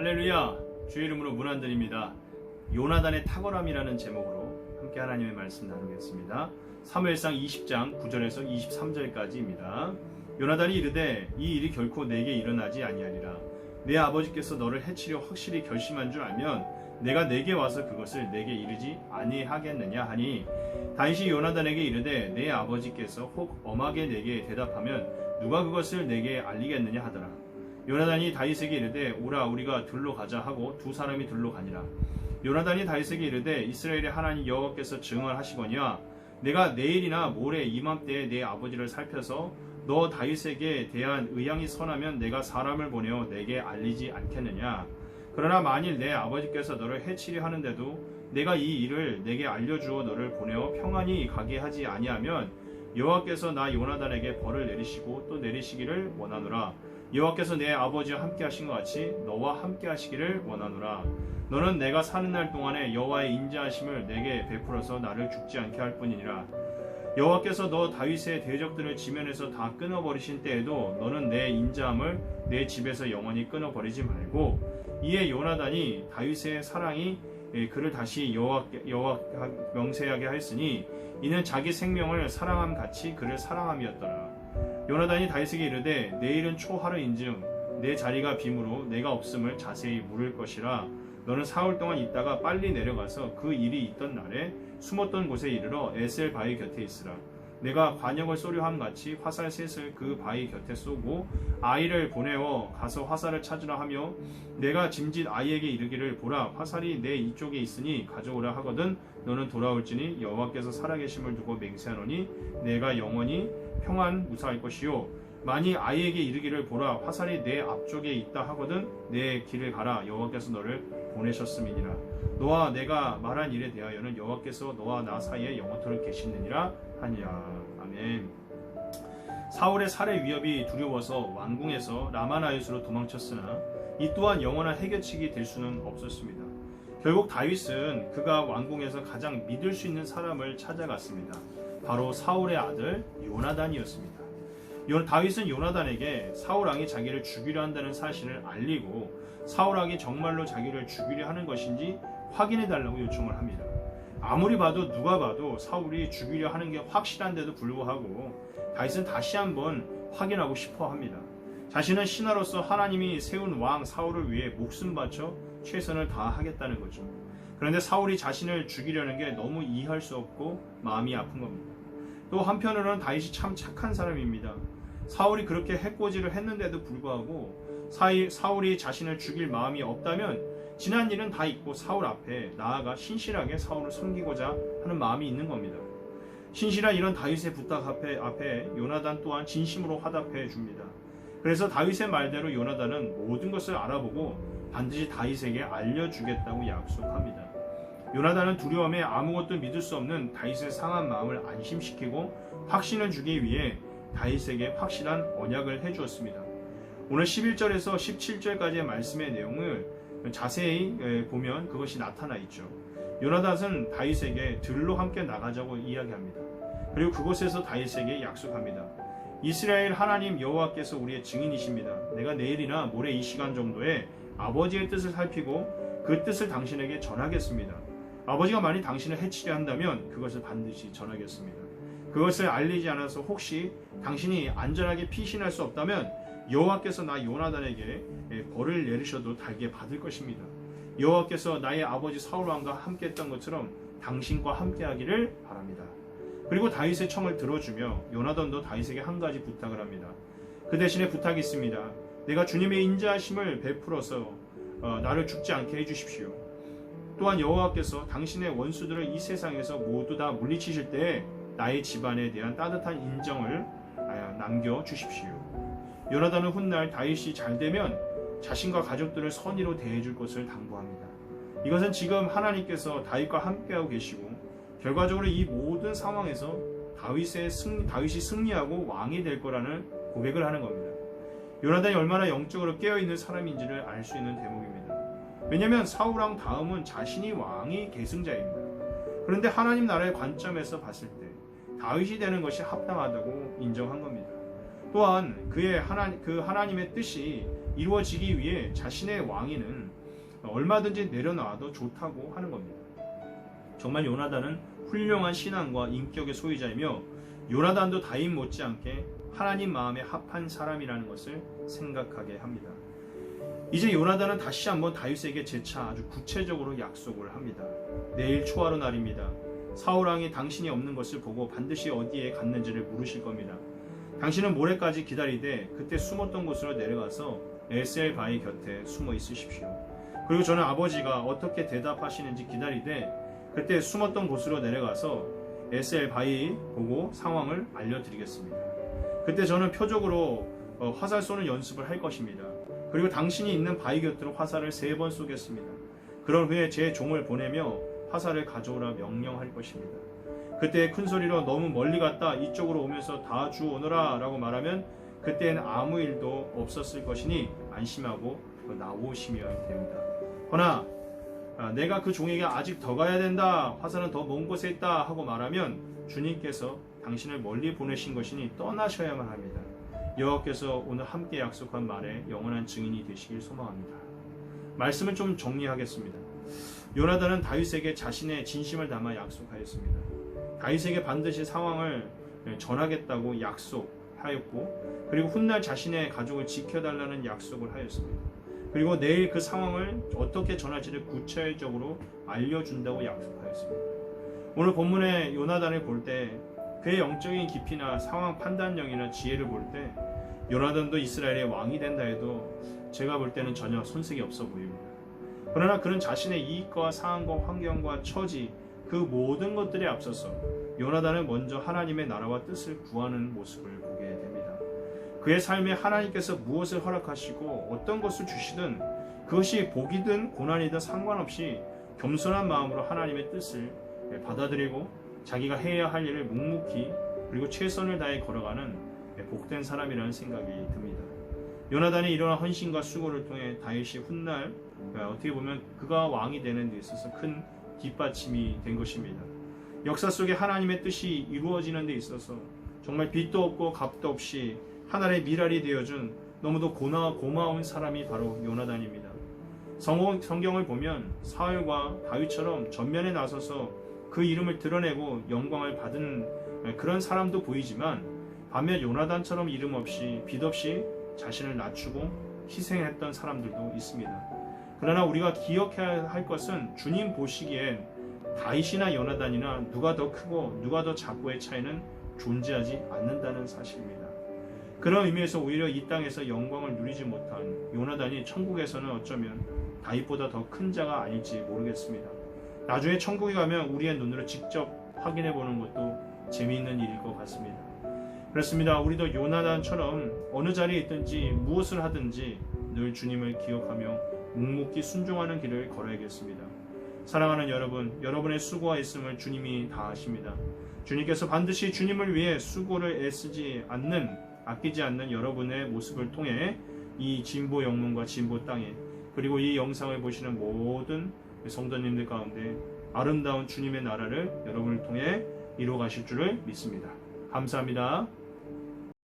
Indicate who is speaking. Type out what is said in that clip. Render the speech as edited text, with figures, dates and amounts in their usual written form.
Speaker 1: 할렐루야! 주의 이름으로 문안드립니다. 요나단의 탁월함이라는 제목으로 함께 하나님의 말씀 나누겠습니다. 사무엘상 20장 9절에서 23절까지입니다. 요나단이 이르되 이 일이 결코 내게 일어나지 아니하리라. 내 아버지께서 너를 해치려 확실히 결심한 줄 알면 내가 내게 와서 그것을 내게 이르지 아니하겠느냐 하니, 다윗이 요나단에게 이르되 내 아버지께서 혹 엄하게 내게 대답하면 누가 그것을 내게 알리겠느냐 하더라. 요나단이 다윗에게 이르되 오라 우리가 들로 가자 하고 두 사람이 들로 가니라. 요나단이 다윗에게 이르되 이스라엘의 하나님 여호와께서 증언하시거니와 내가 내일이나 모레 이맘때에 내 아버지를 살펴서 너 다윗에게 대한 의향이 선하면 내가 사람을 보내어 내게 알리지 않겠느냐. 그러나 만일 내 아버지께서 너를 해치려 하는데도 내가 이 일을 내게 알려주어 너를 보내어 평안히 가게 하지 아니하면 여호와께서 나 요나단에게 벌을 내리시고 또 내리시기를 원하노라. 여호와께서 내 아버지와 함께 하신 것 같이 너와 함께 하시기를 원하노라. 너는 내가 사는 날 동안에 여호와의 인자하심을 내게 베풀어서 나를 죽지 않게 할 뿐이니라. 여호와께서 너 다윗의 대적들을 지면에서 다 끊어버리신 때에도 너는 내 인자함을 내 집에서 영원히 끊어버리지 말고. 이에 요나단이 다윗의 사랑이 그를 다시 여호와 명세하게 하였으니 이는 자기 생명을 사랑함 같이 그를 사랑함이었더라. 요나단이 다윗에게 이르되 내일은 초하루인즉 내 자리가 빔으로 내가 없음을 자세히 물을 것이라. 너는 사흘 동안 있다가 빨리 내려가서 그 일이 있던 날에 숨었던 곳에 이르러 에셀 바위 곁에 있으라. 내가 관역을 쏘려 함 같이 화살 셋을 그 바위 곁에 쏘고 아이를 보내어 가서 화살을 찾으라 하며 내가 짐짓 아이에게 이르기를 보라 화살이 내 이쪽에 있으니 가져오라 하거든 너는 돌아올지니 여호와께서 살아계심을 두고 맹세하노니 내가 영원히 평안 무사할 것이요 만일 아이에게 이르기를 보라 화살이 내 앞쪽에 있다 하거든 내 길을 가라 여호와께서 너를 보내셨음이니라. 너와 내가 말한 일에 대하여는 여호와께서 너와 나 사이에 영원토록 계시느니라 하니라. 아멘. 사울의 살해 위협이 두려워서 왕궁에서 라마나요스로 도망쳤으나 이 또한 영원한 해결책이 될 수는 없었습니다. 결국 다윗은 그가 왕궁에서 가장 믿을 수 있는 사람을 찾아갔습니다. 바로 사울의 아들 요나단이었습니다. 다윗은 요나단에게 사울왕이 자기를 죽이려 한다는 사실을 알리고 사울왕이 정말로 자기를 죽이려 하는 것인지 확인해 달라고 요청을 합니다. 아무리 봐도 누가 봐도 사울이 죽이려 하는 게 확실한데도 불구하고 다윗은 다시 한번 확인하고 싶어 합니다. 자신은 신하로서 하나님이 세운 왕 사울을 위해 목숨 바쳐 최선을 다하겠다는 거죠. 그런데 사울이 자신을 죽이려는 게 너무 이해할 수 없고 마음이 아픈 겁니다. 또 한편으로는 다윗이 참 착한 사람입니다. 사울이 그렇게 해코지를 했는데도 불구하고 사울이 자신을 죽일 마음이 없다면 지난 일은 다 잊고 사울 앞에 나아가 신실하게 사울을 섬기고자 하는 마음이 있는 겁니다. 신실한 이런 다윗의 부탁 앞에 요나단 또한 진심으로 화답해 줍니다. 그래서 다윗의 말대로 요나단은 모든 것을 알아보고 반드시 다윗에게 알려주겠다고 약속합니다. 요나단은 두려움에 아무것도 믿을 수 없는 다윗의 상한 마음을 안심시키고 확신을 주기 위해 다윗에게 확실한 언약을 해주었습니다. 오늘 11절에서 17절까지의 말씀의 내용을 자세히 보면 그것이 나타나 있죠. 요나단은 다윗에게 들로 함께 나가자고 이야기합니다. 그리고 그곳에서 다윗에게 약속합니다. 이스라엘 하나님 여호와께서 우리의 증인이십니다. 내가 내일이나 모레 이 시간 정도에 아버지의 뜻을 살피고 그 뜻을 당신에게 전하겠습니다. 아버지가 만일 당신을 해치려 한다면 그것을 반드시 전하겠습니다. 그것을 알리지 않아서 혹시 당신이 안전하게 피신할 수 없다면 여호와께서 나 요나단에게 벌을 내리셔도 달게 받을 것입니다. 여호와께서 나의 아버지 사울왕과 함께 했던 것처럼 당신과 함께 하기를 바랍니다. 그리고 다윗의 청을 들어주며 요나단도 다윗에게 한 가지 부탁을 합니다. 그 대신에 부탁이 있습니다. 내가 주님의 인자하심을 베풀어서 나를 죽지 않게 해주십시오. 또한 여호와께서 당신의 원수들을 이 세상에서 모두 다 물리치실 때에 나의 집안에 대한 따뜻한 인정을 남겨주십시오. 요나단은 훗날 다윗이 잘되면 자신과 가족들을 선의로 대해줄 것을 당부합니다. 이것은 지금 하나님께서 다윗과 함께하고 계시고 결과적으로 이 모든 상황에서 다윗이 승리하고 왕이 될 거라는 고백을 하는 겁니다. 요나단이 얼마나 영적으로 깨어있는 사람인지를 알 수 있는 대목입니다. 왜냐하면 사울왕 다음은 자신이 왕이 계승자입니다. 그런데 하나님 나라의 관점에서 봤을 때 다윗이 되는 것이 합당하다고 인정한 겁니다. 또한 그 하나님의 뜻이 이루어지기 위해 자신의 왕위는 얼마든지 내려놔도 좋다고 하는 겁니다. 정말 요나단은 훌륭한 신앙과 인격의 소유자이며 요나단도 다윗 못지않게 하나님 마음에 합한 사람이라는 것을 생각하게 합니다. 이제 요나단은 다시 한번 다윗에게 재차 아주 구체적으로 약속을 합니다. 내일 초하루 날입니다. 사울왕이 당신이 없는 것을 보고 반드시 어디에 갔는지를 물으실 겁니다. 당신은 모레까지 기다리되 그때 숨었던 곳으로 내려가서 에셀 바위 곁에 숨어 있으십시오. 그리고 저는 아버지가 어떻게 대답하시는지 기다리되 그때 숨었던 곳으로 내려가서 에셀 바위 보고 상황을 알려드리겠습니다. 그때 저는 표적으로 화살 쏘는 연습을 할 것입니다. 그리고 당신이 있는 바위 곁으로 화살을 3번 쏘겠습니다. 그런 후에 제 종을 보내며 화살을 가져오라 명령할 것입니다. 그때 큰 소리로 너무 멀리 갔다 이쪽으로 오면서 다 주오너라 라고 말하면 그때는 아무 일도 없었을 것이니 안심하고 나오시면 됩니다. 허나 내가 그 종에게 아직 더 가야 된다, 화살은 더 먼 곳에 있다 하고 말하면 주님께서 당신을 멀리 보내신 것이니 떠나셔야만 합니다. 여호와께서 오늘 함께 약속한 말에 영원한 증인이 되시길 소망합니다. 말씀을 좀 정리하겠습니다. 요나단은 다윗에게 자신의 진심을 담아 약속하였습니다. 다윗에게 반드시 상황을 전하겠다고 약속하였고, 그리고 훗날 자신의 가족을 지켜달라는 약속을 하였습니다. 그리고 내일 그 상황을 어떻게 전할지를 구체적으로 알려준다고 약속하였습니다. 오늘 본문의 요나단을 볼 때 그의 영적인 깊이나 상황 판단력이나 지혜를 볼 때 요나단도 이스라엘의 왕이 된다 해도 제가 볼 때는 전혀 손색이 없어 보입니다. 그러나 그는 자신의 이익과 상황과 환경과 처지 그 모든 것들에 앞서서 요나단은 먼저 하나님의 나라와 뜻을 구하는 모습을 보게 됩니다. 그의 삶에 하나님께서 무엇을 허락하시고 어떤 것을 주시든 그것이 복이든 고난이든 상관없이 겸손한 마음으로 하나님의 뜻을 받아들이고 자기가 해야 할 일을 묵묵히 그리고 최선을 다해 걸어가는 복된 사람이라는 생각이 듭니다. 요나단이 이러한 헌신과 수고를 통해 다윗이 훗날 어떻게 보면 그가 왕이 되는 데 있어서 큰 뒷받침이 된 것입니다. 역사 속에 하나님의 뜻이 이루어지는 데 있어서 정말 빚도 없고 값도 없이 하나님의 미랄이 되어준 너무도 고마운 사람이 바로 요나단입니다. 성경을 보면 사울과 다윗처럼 전면에 나서서 그 이름을 드러내고 영광을 받은 그런 사람도 보이지만 반면 요나단처럼 이름 없이 빚 없이 자신을 낮추고 희생했던 사람들도 있습니다. 그러나 우리가 기억해야 할 것은 주님 보시기엔 다윗이나 요나단이나 누가 더 크고 누가 더 작고의 차이는 존재하지 않는다는 사실입니다. 그런 의미에서 오히려 이 땅에서 영광을 누리지 못한 요나단이 천국에서는 어쩌면 다윗보다 더 큰 자가 아닐지 모르겠습니다. 나중에 천국에 가면 우리의 눈으로 직접 확인해 보는 것도 재미있는 일일 것 같습니다. 그렇습니다. 우리도 요나단처럼 어느 자리에 있든지 무엇을 하든지 늘 주님을 기억하며 묵묵히 순종하는 길을 걸어야겠습니다. 사랑하는 여러분, 여러분의 수고와 애씀을 주님이 다 아십니다. 주님께서 반드시 주님을 위해 수고를 애쓰지 않는, 아끼지 않는 여러분의 모습을 통해 이 진보 영문과 진보 땅에 그리고 이 영상을 보시는 모든 성도님들 가운데 아름다운 주님의 나라를 여러분을 통해 이루어 가실 줄을 믿습니다. 감사합니다.